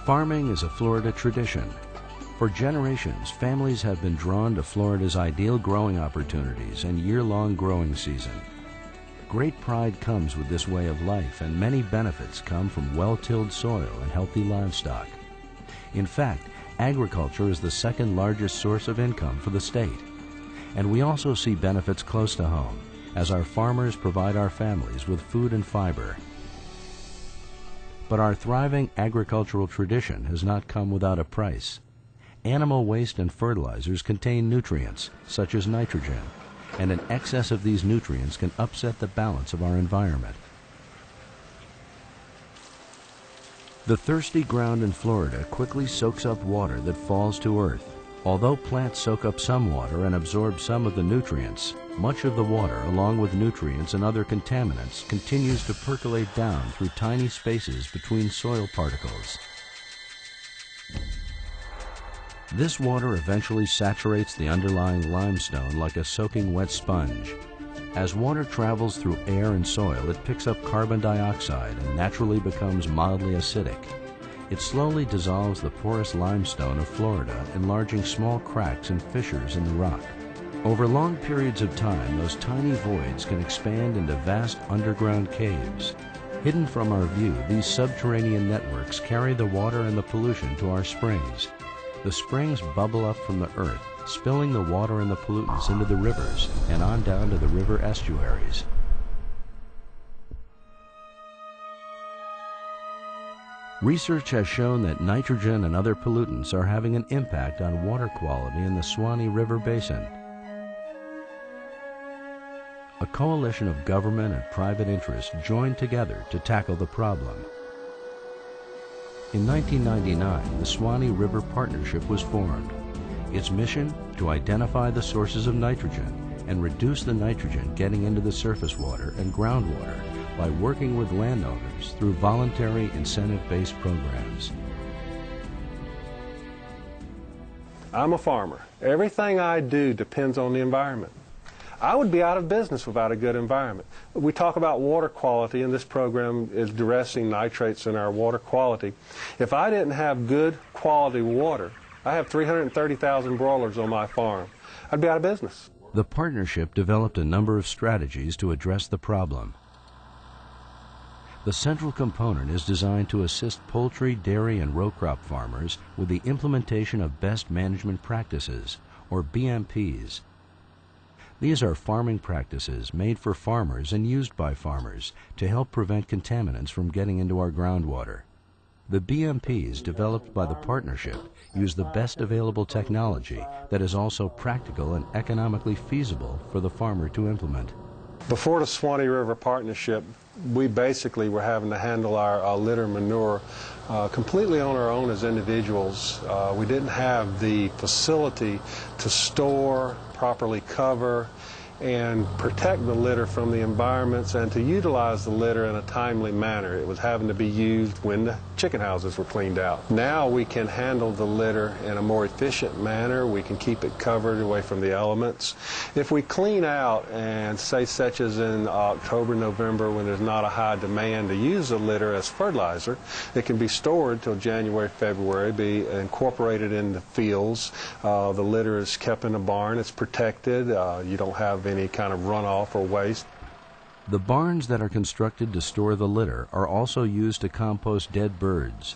Farming is a Florida tradition. For generations, families have been drawn to Florida's ideal growing opportunities and year-long growing season. Great pride comes with this way of life, and many benefits come from well-tilled soil and healthy livestock. In fact, agriculture is the second largest source of income for the state. And we also see benefits close to home, as our farmers provide our families with food and fiber. But our thriving agricultural tradition has not come without a price. Animal waste and fertilizers contain nutrients, such as nitrogen, and an excess of these nutrients can upset the balance of our environment. The thirsty ground in Florida quickly soaks up water that falls to earth. Although plants soak up some water and absorb some of the nutrients, much of the water, along with nutrients and other contaminants, continues to percolate down through tiny spaces between soil particles. This water eventually saturates the underlying limestone like a soaking wet sponge. As water travels through air and soil, it picks up carbon dioxide and naturally becomes mildly acidic. It slowly dissolves the porous limestone of Florida, enlarging small cracks and fissures in the rock. Over long periods of time, those tiny voids can expand into vast underground caves. Hidden from our view, these subterranean networks carry the water and the pollution to our springs. The springs bubble up from the earth, spilling the water and the pollutants into the rivers and on down to the river estuaries. Research has shown that nitrogen and other pollutants are having an impact on water quality in the Suwannee River Basin. A coalition of government and private interests joined together to tackle the problem. In 1999, the Suwannee River Partnership was formed. Its mission: to identify the sources of nitrogen and reduce the nitrogen getting into the surface water and groundwater by working with landowners through voluntary incentive-based programs. I'm a farmer. Everything I do depends on the environment. I would be out of business without a good environment. We talk about water quality, and this program is addressing nitrates in our water quality. If I didn't have good quality water, I have 330,000 broilers on my farm, I'd be out of business. The partnership developed a number of strategies to address the problem. The central component is designed to assist poultry, dairy, and row crop farmers with the implementation of best management practices, or BMPs. These are farming practices made for farmers and used by farmers to help prevent contaminants from getting into our groundwater. The BMPs developed by the partnership use the best available technology that is also practical and economically feasible for the farmer to implement. Before the Suwannee River Partnership, we basically were having to handle our litter manure completely on our own as individuals. We didn't have the facility to store, properly cover, and protect the litter from the environments and to utilize the litter in a timely manner. It was having to be used when the chicken houses were cleaned out. Now we can handle the litter in a more efficient manner. We can keep it covered away from the elements. If we clean out, and say such as in October, November, when there's not a high demand to use the litter as fertilizer, it can be stored till January, February, be incorporated in the fields. The litter is kept in a barn. It's protected. You don't have any kind of runoff or waste. The barns that are constructed to store the litter are also used to compost dead birds.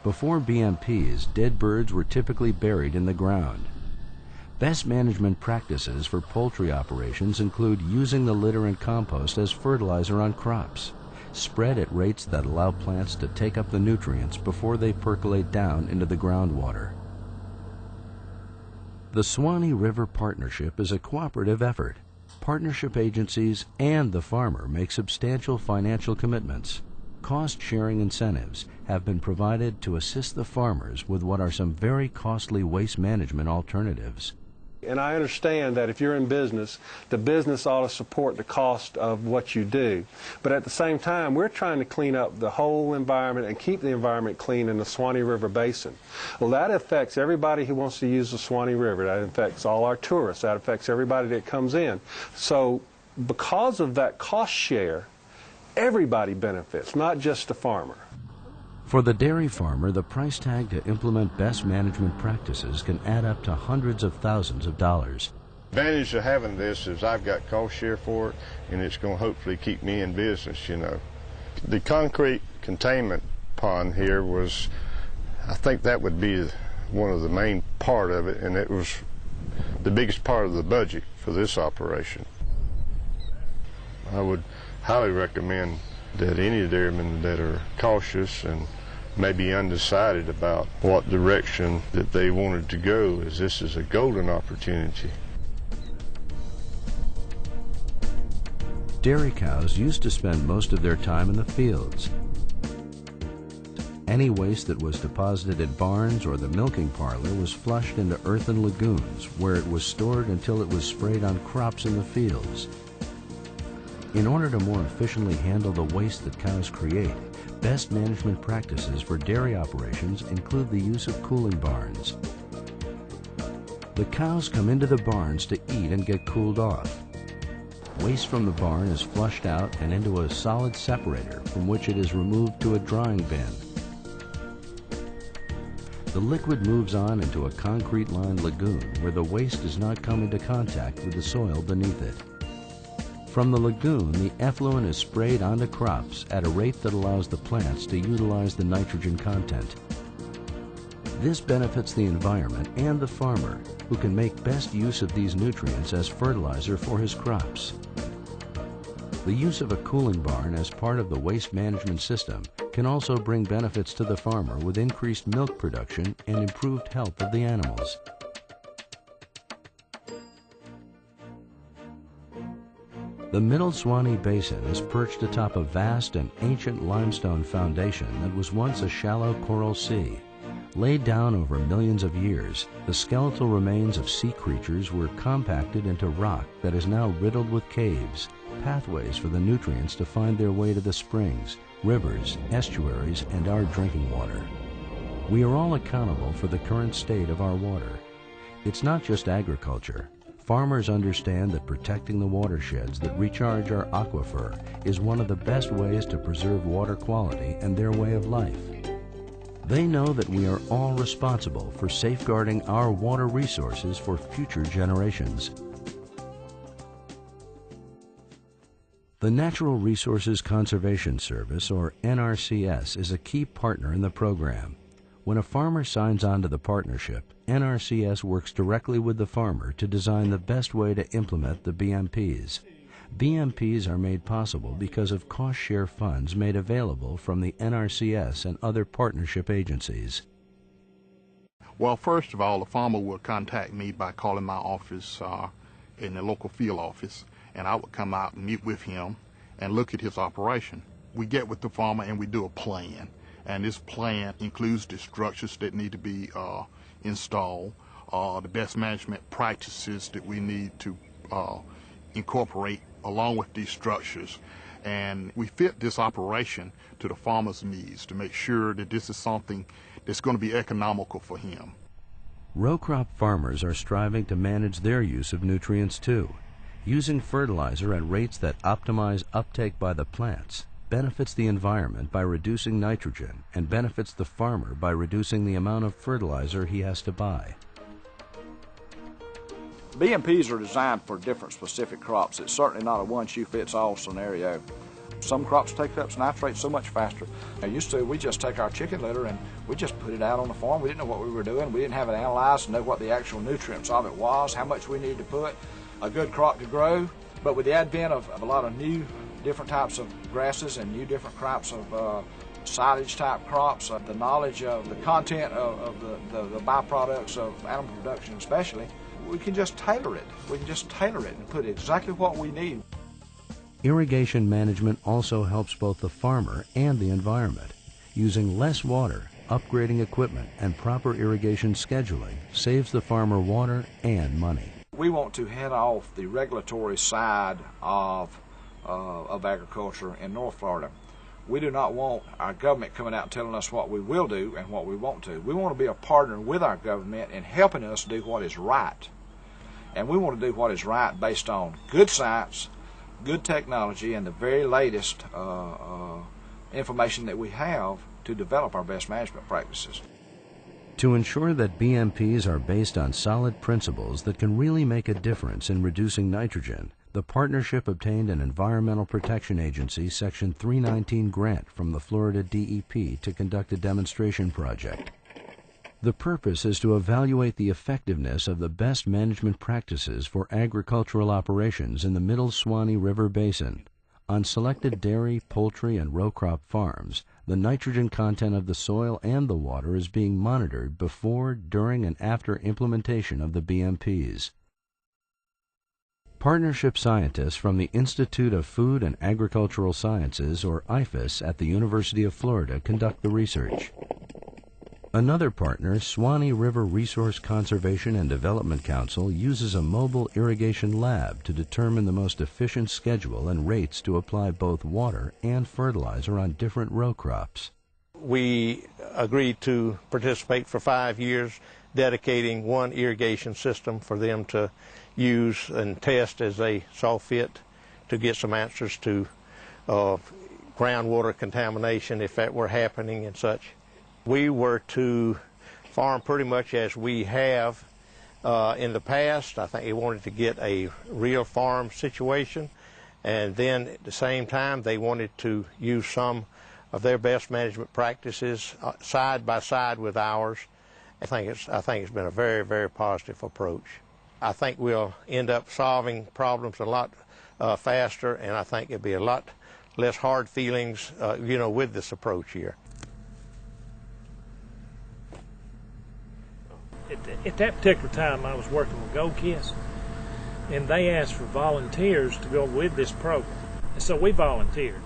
Before BMPs, dead birds were typically buried in the ground. Best management practices for poultry operations include using the litter and compost as fertilizer on crops, spread at rates that allow plants to take up the nutrients before they percolate down into the groundwater. The Suwannee River Partnership is a cooperative effort. Partnership agencies and the farmer make substantial financial commitments. Cost-sharing incentives have been provided to assist the farmers with what are some very costly waste management alternatives. And I understand that if you're in business, the business ought to support the cost of what you do. But at the same time, we're trying to clean up the whole environment and keep the environment clean in the Suwannee River Basin. Well, that affects everybody who wants to use the Suwannee River. That affects all our tourists. That affects everybody that comes in. So because of that cost share, everybody benefits, not just the farmer. For the dairy farmer, the price tag to implement best management practices can add up to hundreds of thousands of dollars. The advantage of having this is I've got cost share for it, and it's going to hopefully keep me in business, you know. The concrete containment pond here was, I think that would be one of the main part of it, and it was the biggest part of the budget for this operation. I would highly recommend that any dairymen that are cautious and maybe undecided about what direction that they wanted to go, is this is a golden opportunity. Dairy cows used to spend most of their time in the fields. Any waste that was deposited at barns or the milking parlor was flushed into earthen lagoons, where it was stored until it was sprayed on crops in the fields. In order to more efficiently handle the waste that cows create, best management practices for dairy operations include the use of cooling barns. The cows come into the barns to eat and get cooled off. Waste from the barn is flushed out and into a solid separator, from which it is removed to a drying bin. The liquid moves on into a concrete-lined lagoon where the waste does not come into contact with the soil beneath it. From the lagoon, the effluent is sprayed onto crops at a rate that allows the plants to utilize the nitrogen content. This benefits the environment and the farmer, who can make best use of these nutrients as fertilizer for his crops. The use of a cooling barn as part of the waste management system can also bring benefits to the farmer with increased milk production and improved health of the animals. The Middle Suwannee Basin is perched atop a vast and ancient limestone foundation that was once a shallow coral sea. Laid down over millions of years, the skeletal remains of sea creatures were compacted into rock that is now riddled with caves, pathways for the nutrients to find their way to the springs, rivers, estuaries, and our drinking water. We are all accountable for the current state of our water. It's not just agriculture. Farmers understand that protecting the watersheds that recharge our aquifer is one of the best ways to preserve water quality and their way of life. They know that we are all responsible for safeguarding our water resources for future generations. The Natural Resources Conservation Service, or NRCS, is a key partner in the program. When a farmer signs on to the partnership, NRCS works directly with the farmer to design the best way to implement the BMPs. BMPs are made possible because of cost-share funds made available from the NRCS and other partnership agencies. Well, first of all, the farmer will contact me by calling my office in the local field office, and I would come out and meet with him and look at his operation. We get with the farmer and we do a plan, and this plan includes the structures that need to be installed, the best management practices that we need to incorporate along with these structures, and we fit this operation to the farmer's needs to make sure that this is something that's going to be economical for him. Row crop farmers are striving to manage their use of nutrients too. Using fertilizer at rates that optimize uptake by the plants benefits the environment by reducing nitrogen and benefits the farmer by reducing the amount of fertilizer he has to buy. BMPs are designed for different specific crops. It's certainly not a one-shoe-fits-all scenario. Some crops take up nitrates so much faster. Now, used to, we just take our chicken litter and we just put it out on the farm. We didn't know what we were doing. We didn't have it analyzed to know what the actual nutrients of it was, how much we needed to put. A good crop to grow. But with the advent of a lot of new different types of grasses and new different crops of silage type crops, the knowledge of the content of the byproducts of animal production especially, we can just tailor it. We can just tailor it and put exactly what we need. Irrigation management also helps both the farmer and the environment. Using less water, upgrading equipment, and proper irrigation scheduling saves the farmer water and money. We want to head off the regulatory side of agriculture in North Florida. We do not want our government coming out and telling us what we will do and what we won't do. We want to be a partner with our government in helping us do what is right. And we want to do what is right based on good science, good technology, and the very latest information that we have to develop our best management practices. To ensure that BMPs are based on solid principles that can really make a difference in reducing nitrogen, the partnership obtained an Environmental Protection Agency Section 319 grant from the Florida DEP to conduct a demonstration project. The purpose is to evaluate the effectiveness of the best management practices for agricultural operations in the Middle Suwannee River Basin. On selected dairy, poultry, and row crop farms, the nitrogen content of the soil and the water is being monitored before, during, and after implementation of the BMPs. Partnership scientists from the Institute of Food and Agricultural Sciences, or IFAS, at the University of Florida conduct the research. Another partner, Suwannee River Resource Conservation and Development Council, uses a mobile irrigation lab to determine the most efficient schedule and rates to apply both water and fertilizer on different row crops. We agreed to participate for 5 years, dedicating one irrigation system for them to use and test as they saw fit to get some answers to groundwater contamination, if that were happening and such. We were to farm pretty much as we have in the past. I think they wanted to get a real farm situation, and then at the same time they wanted to use some of their best management practices side by side with ours. I think it's been a very, very positive approach. I think we'll end up solving problems a lot faster, and I think it'll be a lot less hard feelings, with this approach here. At that particular time, I was working with Gold Kiss, and they asked for volunteers to go with this program. And so we volunteered.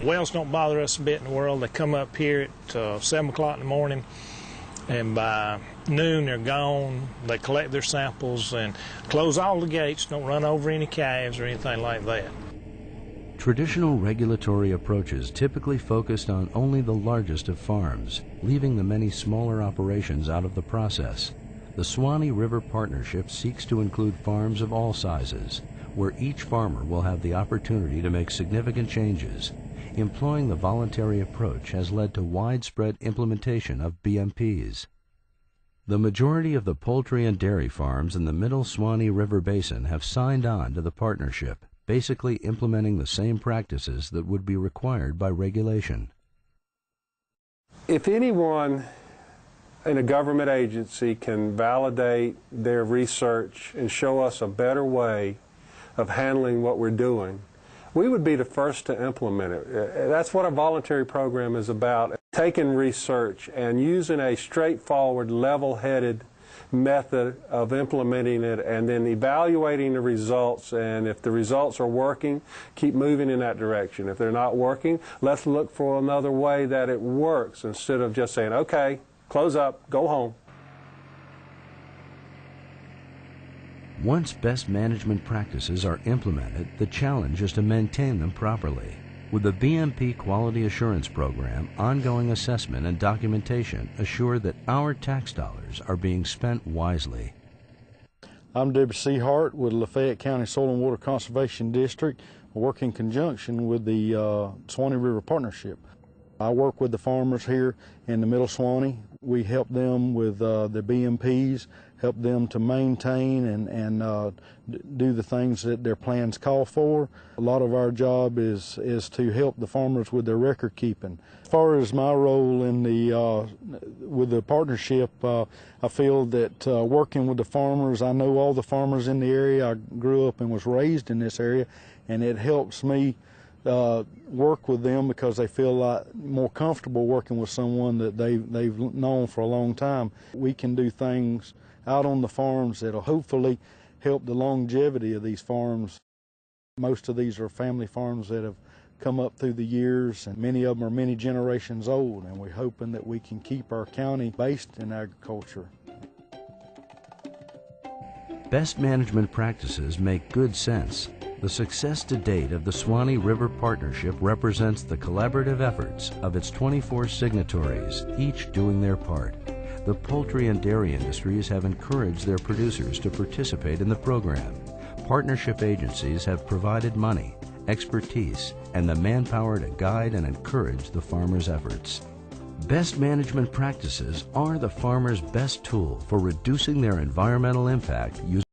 Wells don't bother us a bit in the world. They come up here at 7 o'clock in the morning, and by noon they're gone. They collect their samples and close all the gates, don't run over any calves or anything like that. Traditional regulatory approaches typically focused on only the largest of farms, leaving the many smaller operations out of the process. The Suwannee River Partnership seeks to include farms of all sizes, where each farmer will have the opportunity to make significant changes. Employing the voluntary approach has led to widespread implementation of BMPs. The majority of the poultry and dairy farms in the Middle Suwannee River Basin have signed on to the partnership, basically implementing the same practices that would be required by regulation. If anyone in a government agency can validate their research and show us a better way of handling what we're doing, we would be the first to implement it. That's what a voluntary program is about. Taking research and using a straightforward, level-headed method of implementing it, and then evaluating the results, and if the results are working, keep moving in that direction. If they're not working, let's look for another way that it works, instead of just saying, okay, close up, go home. Once best management practices are implemented, the challenge is to maintain them properly. With the BMP Quality Assurance Program, ongoing assessment and documentation assure that our tax dollars are being spent wisely. I'm W.C. Hart with Lafayette County Soil and Water Conservation District. I work in conjunction with the Suwannee River Partnership. I work with the farmers here in the Middle Suwannee. We help them with the BMPs, help them to maintain and do the things that their plans call for. A lot of our job is to help the farmers with their record keeping. As far as my role in with the partnership, I feel that working with the farmers, I know all the farmers in the area. I grew up and was raised in this area, and it helps me work with them because they feel like more comfortable working with someone that they've known for a long time. We can do things out on the farms that'll hopefully help the longevity of these farms. Most of these are family farms that have come up through the years, and many of them are many generations old, and we're hoping that we can keep our county based in agriculture. Best management practices make good sense. The success to date of the Suwannee River Partnership represents the collaborative efforts of its 24 signatories, each doing their part. The poultry and dairy industries have encouraged their producers to participate in the program. Partnership agencies have provided money, expertise, and the manpower to guide and encourage the farmer's efforts. Best management practices are the farmer's best tool for reducing their environmental impact using